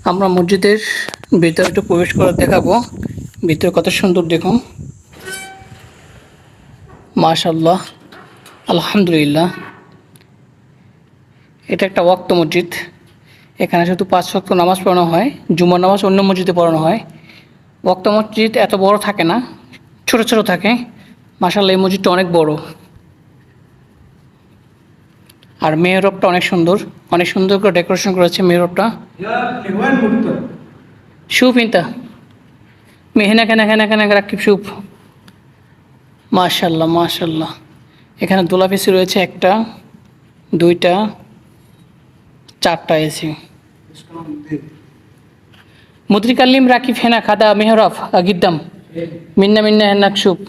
আমরা মসজিদের ভিতরে একটু প্রবেশ করে দেখাবো। ভিতরে কত সুন্দর দেখুন, মাশাআল্লাহ, আলহামদুলিল্লাহ। এটা একটা ওয়াক্ত মসজিদ। এখানে শুধু 5 ওয়াক্ত নামাজ পড়ানো হয়। জুমার নামাজ অন্য মসজিদে পড়ানো হয়। ওয়াক্ত মসজিদ এত বড় থাকে না, ছোট ছোট থাকে। মাশাআল্লাহ, এই মসজিদটা অনেক বড়। আর মেহরাবটা অনেক সুন্দর, অনেক সুন্দর করে ডেকোরেশন করেছে মেহরাবটা। شوف انت من هنا রাকিব শুভ, মাশাআল্লাহ মাশাআল্লাহ। এখানে দোলা এসি রয়েছে, একটা, দুইটা, চারটা এসি। মুদ্রিকাল্লিম রাকিব হেনা খাদা মেহরাব গিদ্দাম মিন্না মিন্না হেনাক শুভ।